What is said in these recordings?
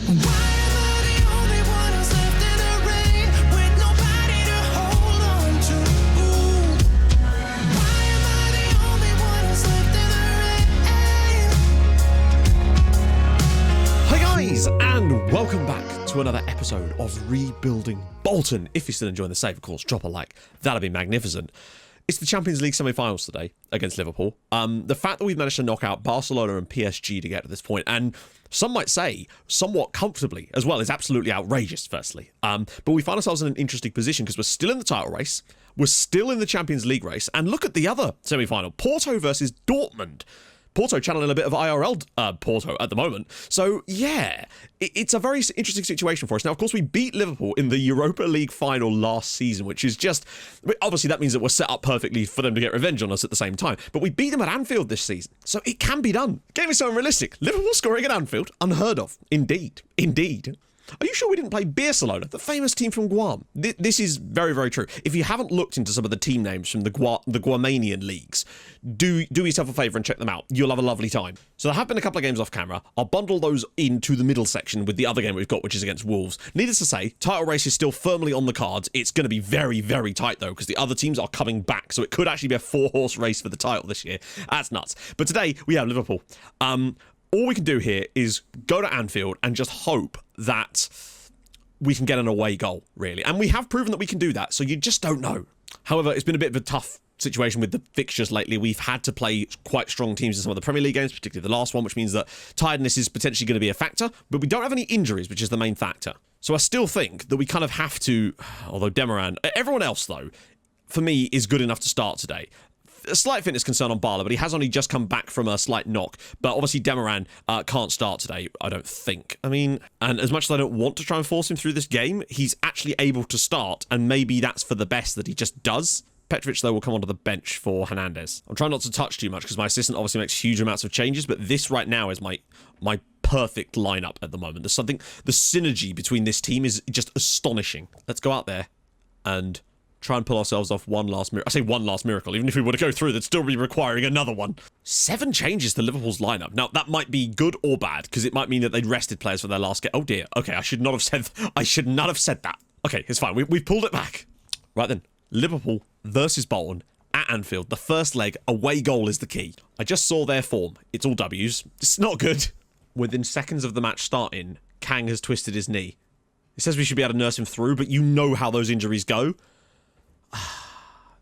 And welcome back to another episode of Rebuilding Bolton. If you're still enjoying the save, of course, drop a like. That'd be magnificent. It's the Champions League semi-finals today against Liverpool. The fact that we've managed to knock out Barcelona and PSG to get to this point, and some might say somewhat comfortably as well, is absolutely outrageous, firstly. But we find ourselves in an interesting position because we're still in the title race, we're still in the Champions League race, and look at the other semi-final, Porto versus Dortmund. Porto channeling a bit of IRL Porto at the moment. So, yeah, it's a very interesting situation for us. Now, of course, we beat Liverpool in the Europa League final last season, which is just... Obviously, that means that we're set up perfectly for them to get revenge on us at the same time. But we beat them at Anfield this season, so it can be done. Getting me so unrealistic. Liverpool scoring at Anfield? Unheard of. Indeed. Indeed. Are you sure we didn't play Barcelona, the famous team from Guam? This is very, very true. If you haven't looked into some of the team names from the Guamanian leagues, do yourself a favour and check them out. You'll have a lovely time. So there have been a couple of games off camera. I'll bundle those into the middle section with the other game we've got, which is against Wolves. Needless to say, title race is still firmly on the cards. It's going to be very, very tight, though, because the other teams are coming back. So it could actually be a 4-horse race for the title this year. That's nuts. But today, we have Liverpool. All we can do here is go to Anfield and just hope that we can get an away goal, really. And we have proven that we can do that, so you just don't know. However, it's been a bit of a tough situation with the fixtures lately. We've had to play quite strong teams in some of the Premier League games, particularly the last one, which means that tiredness is potentially going to be a factor, but we don't have any injuries, which is the main factor. So I still think that we kind of have to, although Demaran, everyone else, though, for me, is good enough to start today. A slight fitness concern on Barla, but he has only just come back from a slight knock. But obviously Demaran can't start today, I don't think. I mean, and as much as I don't want to try and force him through this game, he's actually able to start, and maybe that's for the best that he just does. Petrovic, though, will come onto the bench for Hernandez. I'm trying not to touch too much because my assistant obviously makes huge amounts of changes, but this right now is my perfect lineup at the moment. There's something, the synergy between this team is just astonishing. Let's go out there and try and pull ourselves off one last miracle. I say one last miracle. Even if we were to go through, they'd still be requiring another one. 7 changes to Liverpool's lineup. Now, that might be good or bad, because it might mean that they'd rested players for their last game. Oh dear. Okay, I should not have said that. Okay, it's fine. We've pulled it back. Right then. Liverpool versus Bolton at Anfield. The first leg, away goal is the key. I just saw their form. It's all W's. It's not good. Within seconds of the match starting, Kang has twisted his knee. It says we should be able to nurse him through, but you know how those injuries go.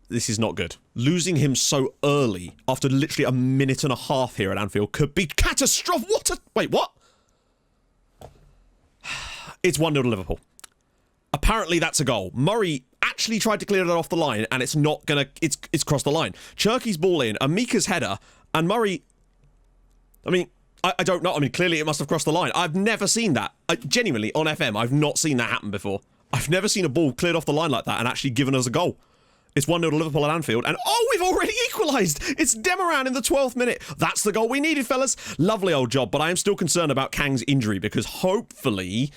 This is not good. Losing him so early after literally a minute and a half here at Anfield could be catastrophic. Wait, what? It's 1-0 to Liverpool. Apparently that's a goal. Murray actually tried to clear that off the line, and it's not gonna... It's crossed the line. Cherky's ball in, Amika's header, and Murray... I mean, I don't know. I mean, clearly it must have crossed the line. I've never seen that. Genuinely, on FM, I've not seen that happen before. I've never seen a ball cleared off the line like that and actually given us a goal. It's 1-0 to Liverpool at Anfield, and oh, we've already equalised! It's Demaran in the 12th minute. That's the goal we needed, fellas. Lovely old job, but I am still concerned about Kang's injury, because hopefully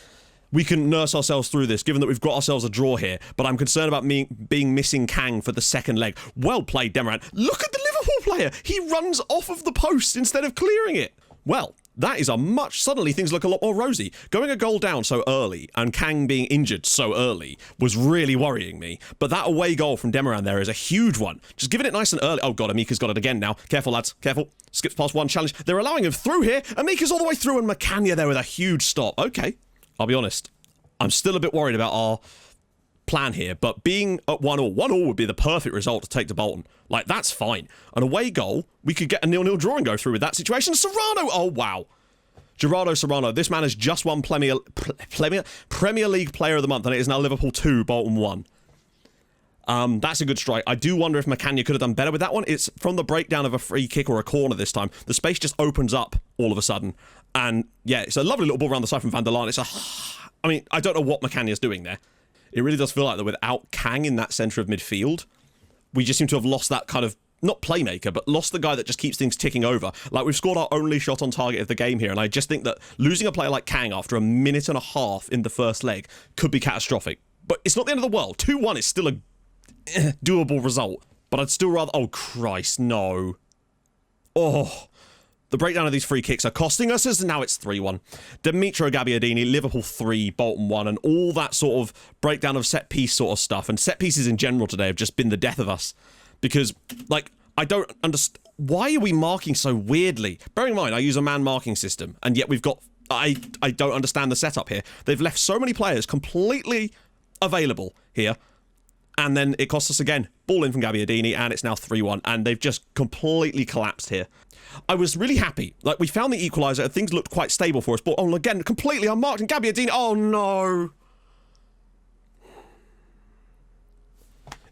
we can nurse ourselves through this, given that we've got ourselves a draw here, but I'm concerned about me being missing Kang for the second leg. Well played, Demaran. Look at the Liverpool player! He runs off of the post instead of clearing it. Well, that is suddenly things look a lot more rosy. Going a goal down so early and Kang being injured so early was really worrying me. But that away goal from Demaran there is a huge one. Just giving it nice and early. Oh God, Amika's got it again now. Careful, lads. Careful. Skips past one challenge. They're allowing him through here. Amika's all the way through and Macania there with a huge stop. Okay. I'll be honest. I'm still a bit worried about our plan here, but being at 1-1 would be the perfect result to take to Bolton. Like, that's fine. An away goal, we could get a 0-0 draw and go through with that situation. Serrano, oh wow. Gerardo Serrano, this man has just won Premier League Player of the Month, and it is now Liverpool 2, Bolton 1. That's a good strike. I do wonder if Macania could have done better with that one. It's from the breakdown of a free kick or a corner this time. The space just opens up all of a sudden. And yeah, it's a lovely little ball around the side from Van der Laan. I mean, I don't know what Macania's doing there. It really does feel like that without Kang in that centre of midfield, we just seem to have lost that kind of, not playmaker, but lost the guy that just keeps things ticking over. Like, we've scored our only shot on target of the game here, and I just think that losing a player like Kang after a minute and a half in the first leg could be catastrophic. But it's not the end of the world. 2-1 is still a doable result. But I'd still rather... Oh, Christ, no. Oh, The breakdown of these free kicks are costing us, as now it's 3-1. Dimitro Gabbiadini, Liverpool 3, Bolton 1, and all that sort of breakdown of set piece sort of stuff. And set pieces in general today have just been the death of us. Because, like, I don't understand. Why are we marking so weirdly? Bearing in mind, I use a man marking system, and yet we've got... I don't understand the setup here. They've left so many players completely available here, and then it costs us again. Ball in from Gabbiadini, and it's now 3-1, and they've just completely collapsed here. I was really happy. Like, we found the equaliser, and things looked quite stable for us, but again, completely unmarked, and Gabbiadini... Oh, no!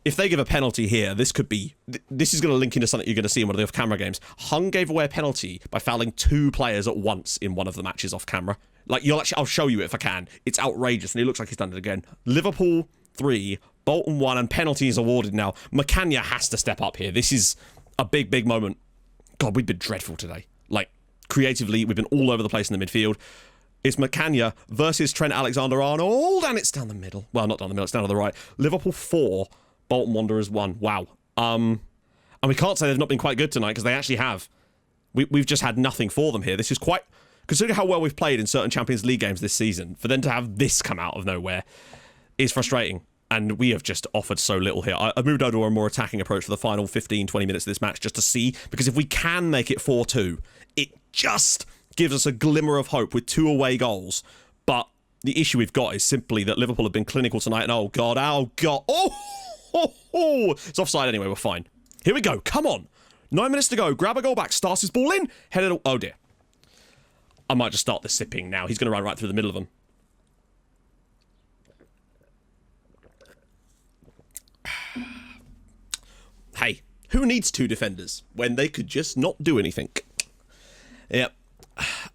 If they give a penalty here, this could be... This is going to link into something you're going to see in one of the off-camera games. Hung gave away a penalty by fouling 2 players at once in one of the matches off-camera. Like, I'll show you it if I can. It's outrageous, and it looks like he's done it again. Liverpool 3, Bolton 1, and penalties awarded now. Macania has to step up here. This is a big, big moment. God, we've been dreadful today. Like, creatively, we've been all over the place in the midfield. It's Macania versus Trent Alexander-Arnold, and it's down the middle. Well, not down the middle, it's down to the right. Liverpool 4, Bolton Wanderers 1. Wow. And we can't say they've not been quite good tonight, because they actually have. We've just had nothing for them here. This is quite... Considering how well we've played in certain Champions League games this season, for them to have this come out of nowhere is frustrating. And we have just offered so little here. I've moved over to a more attacking approach for the final 15, 20 minutes of this match just to see, because if we can make it 4-2, it just gives us a glimmer of hope with 2 away goals. But the issue we've got is simply that Liverpool have been clinical tonight, and oh god, it's offside anyway, we're fine. Here we go, come on. 9 minutes to go, grab a goal back, starts his ball in, headed... Oh dear. I might just start the sipping now. He's going to run right through the middle of them. Hey, who needs 2 defenders when they could just not do anything? Yep.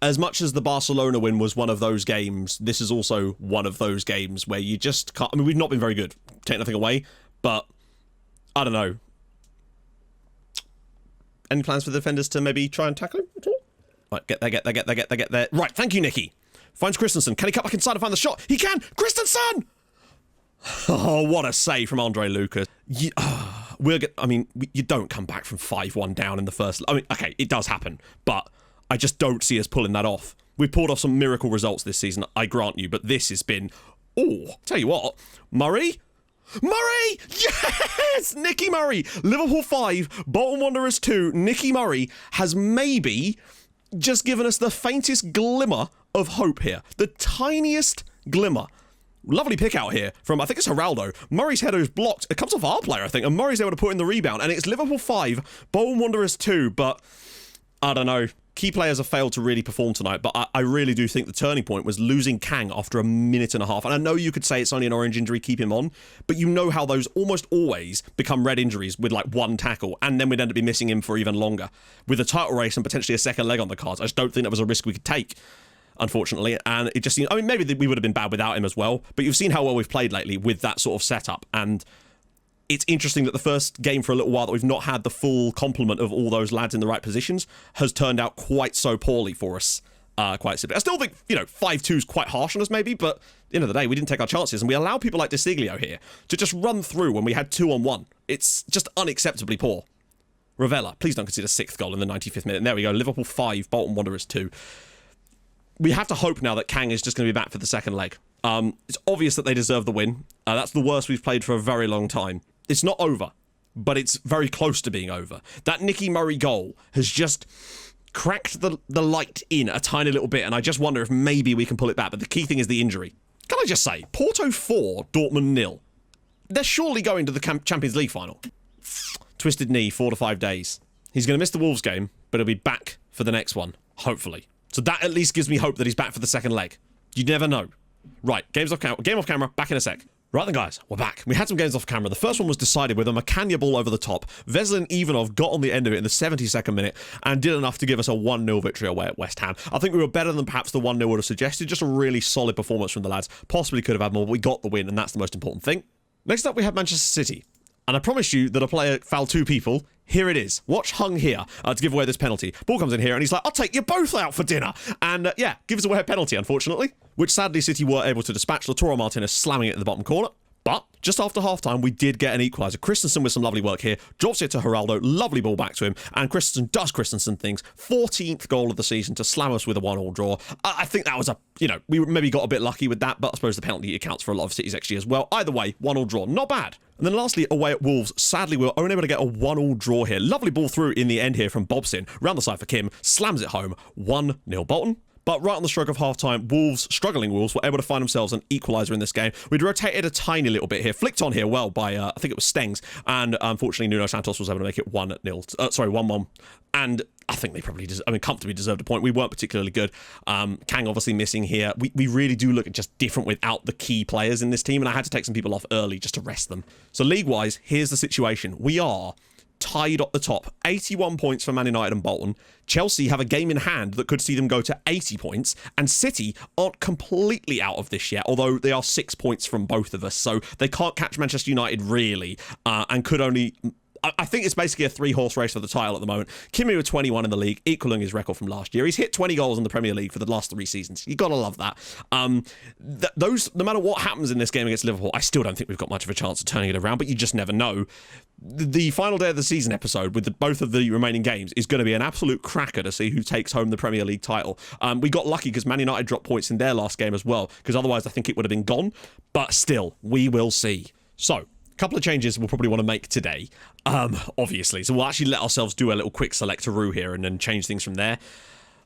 As much as the Barcelona win was one of those games, this is also one of those games where you just can't... I mean, we've not been very good. Take nothing away, but I don't know. Any plans for the defenders to maybe try and tackle him at all? Right, get there. Right, thank you, Nicky. Finds Christensen. Can he cut back inside and find the shot? He can! Christensen! Oh, what a save from Andre Lucas. You don't come back from 5-1 down in the first... I mean, okay, it does happen, but I just don't see us pulling that off. We've pulled off some miracle results this season, I grant you, but this has been... Oh, tell you what, Murray? Yes! Nicky Murray! Liverpool 5, Bolton Wanderers 2. Nicky Murray has maybe just given us the faintest glimmer of hope here. The tiniest glimmer. Lovely pick out here from, I think it's Geraldo. Murray's header is blocked. It comes off our player, I think, and Murray's able to put in the rebound, and it's Liverpool 5, Bolton Wanderers 2, but I don't know. Key players have failed to really perform tonight, but I really do think the turning point was losing Kang after a minute and a half. And I know you could say it's only an orange injury, keep him on, but you know how those almost always become red injuries with like 1 tackle, and then we'd end up missing him for even longer. With a title race and potentially a second leg on the cards, I just don't think that was a risk we could take, unfortunately. And it just seemed, I mean, maybe we would have been bad without him as well, but you've seen how well we've played lately with that sort of setup, and it's interesting that the first game for a little while that we've not had the full complement of all those lads in the right positions has turned out quite so poorly for us, quite simply. I still think, 5-2 is quite harsh on us maybe, but at the end of the day, we didn't take our chances, and we allow people like Desiglio here to just run through when we had 2-on-1. It's just unacceptably poor. Ravella, please don't concede a 6th goal in the 95th minute. And there we go, Liverpool 5, Bolton Wanderers 2. We have to hope now that Kang is just going to be back for the second leg. It's obvious that they deserve the win. That's the worst we've played for a very long time. It's not over, but it's very close to being over. That Nicky Murray goal has just cracked the light in a tiny little bit, and I just wonder if maybe we can pull it back. But the key thing is the injury. Can I just say, Porto 4, Dortmund 0. They're surely going to the Champions League final. Twisted knee, 4 to 5 days. He's going to miss the Wolves game, but he'll be back for the next one, hopefully. So that at least gives me hope that he's back for the second leg. You never know. Right, game off camera, back in a sec. Right then, guys, we're back. We had some games off camera. The first one was decided with a Macania ball over the top. Veselin Ivanov got on the end of it in the 72nd minute and did enough to give us a 1-0 victory away at West Ham. I think we were better than perhaps the 1-0 would have suggested. Just a really solid performance from the lads. Possibly could have had more, but we got the win, and that's the most important thing. Next up, we have Manchester City. And I promised you that a player fouled 2 people. Here it is. Watch Hung here to give away this penalty. Ball comes in here, and he's like, I'll take you both out for dinner. And, gives away a penalty, unfortunately, which sadly City were able to dispatch. Lautaro Martinez slamming it in the bottom corner. But just after halftime, we did get an equaliser. Christensen with some lovely work here. Drops it to Geraldo. Lovely ball back to him. And Christensen does Christensen things. 14th goal of the season to slam us with a 1-1 draw. I think that was we maybe got a bit lucky with that, but I suppose the penalty accounts for a lot of City's XG as well. Either way, 1-1 draw. Not bad. And then lastly, away at Wolves, sadly, we were only able to get a 1-1 draw here. Lovely ball through in the end here from Bobson. Round the side for Kim. Slams it home. 1-0 Bolton. But right on the stroke of half-time, struggling Wolves, were able to find themselves an equaliser in this game. We'd rotated a tiny little bit here. Flicked on here well by, I think it was Stengs. And unfortunately, Nuno Santos was able to make it 1-1. And I think they probably comfortably deserved a point. We weren't particularly good. Kang obviously missing here. We really do look just different without the key players in this team. And I had to take some people off early just to rest them. So league-wise, here's the situation. We are tied at the top. 81 points for Man United and Bolton. Chelsea have a game in hand that could see them go to 80 points. And City aren't completely out of this yet, although they are 6 points from both of us. So they can't catch Manchester United really, and could only... I think it's basically a 3-horse race for the title at the moment. Kimi with 21 in the league, equaling his record from last year. He's hit 20 goals in the Premier League for the last 3 seasons. You gotta love that. No matter what happens in this game against Liverpool, I still don't think we've got much of a chance of turning it around, but you just never know. The final day of the season episode with both of the remaining games is going to be an absolute cracker to see who takes home the Premier League title. We got lucky because Man United dropped points in their last game as well, because otherwise I think it would have been gone. But still, we will see. So, couple of changes we'll probably want to make today, obviously. So we'll actually let ourselves do a little quick selectaroo here and then change things from there.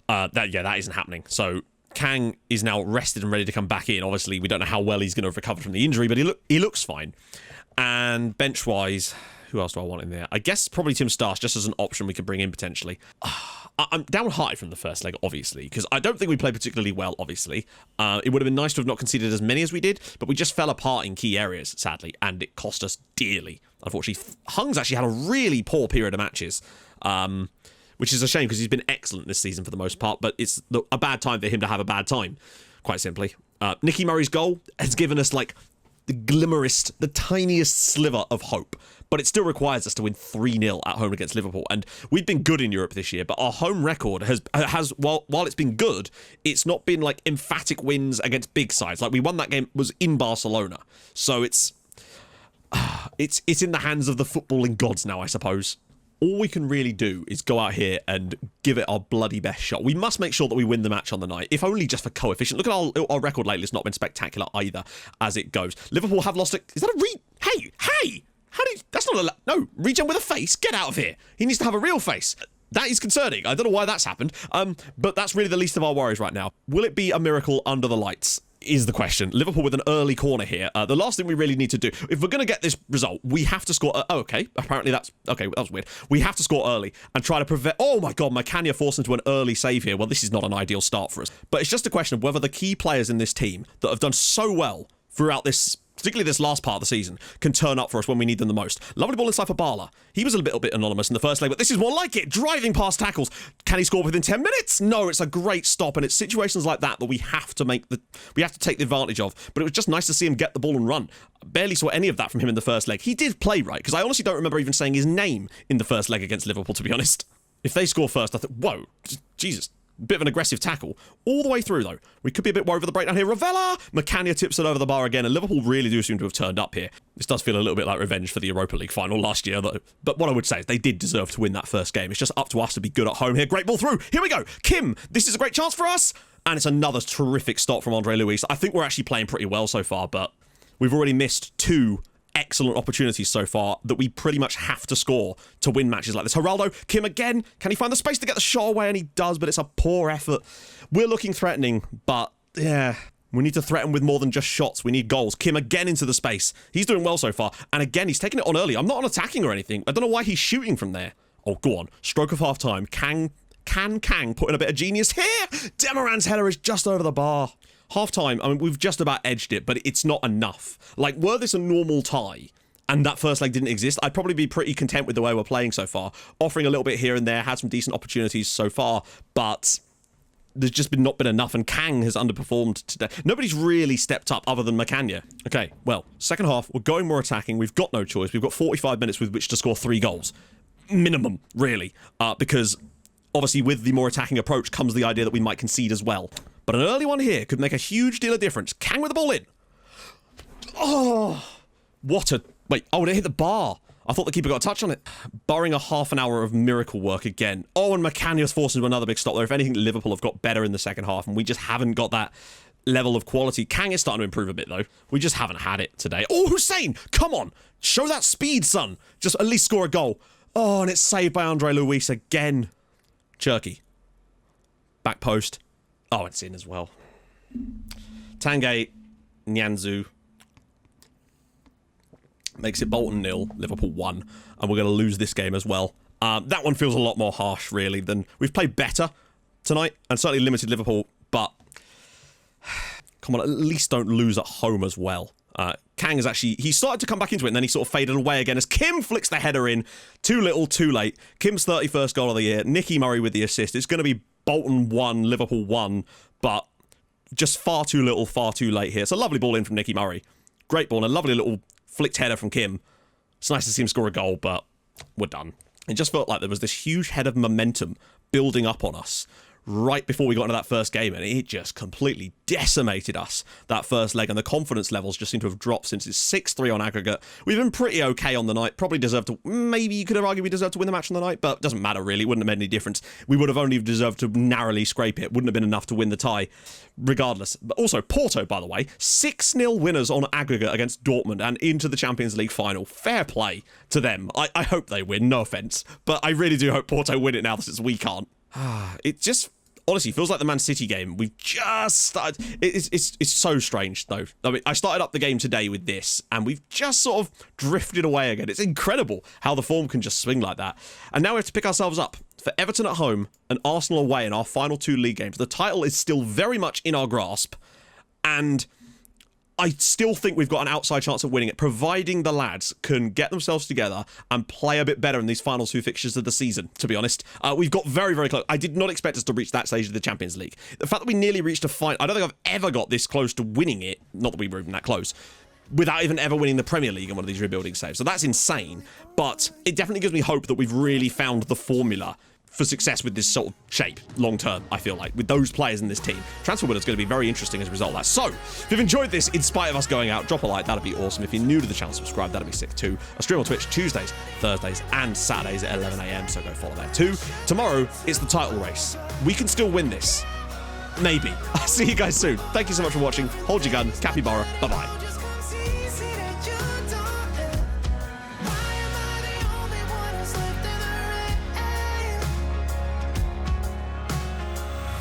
That isn't happening. So Kang is now rested and ready to come back in. Obviously, we don't know how well he's going to have recovered from the injury, but he looks fine. And bench-wise, who else do I want in there? I guess probably Tim Starch, just as an option we could bring in potentially. I'm down high from the first leg, obviously, because I don't think we played particularly well, obviously. It would have been nice to have not conceded as many as we did, but we just fell apart in key areas, sadly, and it cost us dearly. Unfortunately, Hung's actually had a really poor period of matches, which is a shame because he's been excellent this season for the most part, but it's a bad time for him to have a bad time, quite simply. Nicky Murray's goal has given us, the tiniest sliver of hope, but it still requires us to win 3-0 at home against Liverpool. And we've been good in Europe this year, but our home record has while it's been good, it's not been emphatic wins against big sides. We won that game was in Barcelona, so it's in the hands of the footballing gods now, I suppose. All we can really do is go out here and give it our bloody best shot. We must make sure that we win the match on the night, if only just for coefficient. Look at our record lately. It's not been spectacular either, as it goes. Liverpool have lost it. Is that a Hey! How do you... That's not a... No, regen with a face? Get out of here. He needs to have a real face. That is concerning. I don't know why that's happened. But that's really the least of our worries right now. Will it be a miracle under the lights? Is the question. Liverpool with an early corner here. The last thing we really need to do, if we're going to get this result, we have to score... okay. Apparently that's... Okay, that was weird. We have to score early and try to prevent... Oh my God, Macania forced into an early save here. Well, this is not an ideal start for us. But it's just a question of whether the key players in this team that have done so well throughout this... particularly this last part of the season, can turn up for us when we need them the most. Lovely ball inside for Bala. He was a little bit anonymous in the first leg, but this is more like it. Driving past tackles. Can he score within 10 minutes? No, it's a great stop, and it's situations like that we have to take the advantage of. But it was just nice to see him get the ball and run. Barely saw any of that from him in the first leg. He did play right, because I honestly don't remember even saying his name in the first leg against Liverpool, to be honest. If they score first, I thought, whoa, Jesus. Bit of an aggressive tackle. All the way through, though. We could be a bit worried for the breakdown here. Ravella! Macania tips it over the bar again, and Liverpool really do seem to have turned up here. This does feel a little bit like revenge for the Europa League final last year, though. But what I would say is they did deserve to win that first game. It's just up to us to be good at home here. Great ball through. Here we go. Kim, this is a great chance for us. And it's another terrific stop from Andre Luis. I think we're actually playing pretty well so far, but we've already missed 2 excellent opportunities so far that we pretty much have to score to win matches like this. Geraldo, Kim again. Can he find the space to get the shot away? And he does, but it's a poor effort. We're looking threatening, but yeah, we need to threaten with more than just shots. We need goals. Kim again into the space. He's doing well so far. And again, he's taking it on early. I'm not on attacking or anything. I don't know why he's shooting from there. Oh, go on. Stroke of half time. Kang put in a bit of genius here. Demoran's header is just over the bar. Half-time, I mean, we've just about edged it, but it's not enough. Were this a normal tie, and that first leg didn't exist, I'd probably be pretty content with the way we're playing so far. Offering a little bit here and there, had some decent opportunities so far, but there's just not been enough, and Kang has underperformed today. Nobody's really stepped up other than Macania. Okay, well, second half, we're going more attacking. We've got no choice. We've got 45 minutes with which to score 3 goals. Minimum, really, because obviously with the more attacking approach comes the idea that we might concede as well. But an early one here could make a huge deal of difference. Kang with the ball in. Oh, What a... Wait, oh, it hit the bar. I thought the keeper got a touch on it. Barring a half an hour of miracle work again. Oh, and McCann forced into another big stop there. If anything, Liverpool have got better in the second half, and we just haven't got that level of quality. Kang is starting to improve a bit, though. We just haven't had it today. Oh, Hussein! Come on! Show that speed, son! Just at least score a goal. Oh, and it's saved by Andre Luis again. Cherky. Back post. Oh, it's in as well. Tanguy Nyanzu makes it Bolton 0, Liverpool 1, and we're going to lose this game as well. That one feels a lot more harsh, really, than... We've played better tonight, and certainly limited Liverpool, but... Come on, at least don't lose at home as well. Kang is actually... He started to come back into it, and then he sort of faded away again as Kim flicks the header in. Too little, too late. Kim's 31st goal of the year. Nicky Murray with the assist. It's going to be Bolton 1, Liverpool 1, but just far too little, far too late here. It's a lovely ball in from Nicky Murray. Great ball, and a lovely little flicked header from Kim. It's nice to see him score a goal, but we're done. It just felt like there was this huge head of momentum building up on us right before we got into that first game, and it just completely decimated us, that first leg, and the confidence levels just seem to have dropped since it's 6-3 on aggregate. We've been pretty okay on the night, probably deserved to, maybe you could have argued we deserved to win the match on the night, but it doesn't matter really, it wouldn't have made any difference. We would have only deserved to narrowly scrape it, wouldn't have been enough to win the tie, regardless. But also, Porto, by the way, 6-0 winners on aggregate against Dortmund and into the Champions League final. Fair play to them. I hope they win, no offence, but I really do hope Porto win it now since we can't. It just honestly feels like the Man City game. We've just started. It's so strange, though. I mean, I started up the game today with this, and we've just sort of drifted away again. It's incredible how the form can just swing like that. And now we have to pick ourselves up for Everton at home and Arsenal away in our final 2 league games. The title is still very much in our grasp, and I still think we've got an outside chance of winning it, providing the lads can get themselves together and play a bit better in these final 2 fixtures of the season, to be honest. We've got very, very close. I did not expect us to reach that stage of the Champions League. The fact that we nearly reached a final, I don't think I've ever got this close to winning it, not that we were even that close, without even ever winning the Premier League in one of these rebuilding saves. So that's insane, but it definitely gives me hope that we've really found the formula for success with this sort of shape long term, I feel like, with those players in this team. Transfer window is going to be very interesting as a result of that. So, if you've enjoyed this, in spite of us going out, drop a like, that'd be awesome. If you're new to the channel, subscribe, that'd be sick too. I stream on Twitch Tuesdays, Thursdays, and Saturdays at 11 AM, so go follow that too. Tomorrow, it's the title race. We can still win this. Maybe. I'll see you guys soon. Thank you so much for watching. Hold your gun. Capybara. Bye-bye.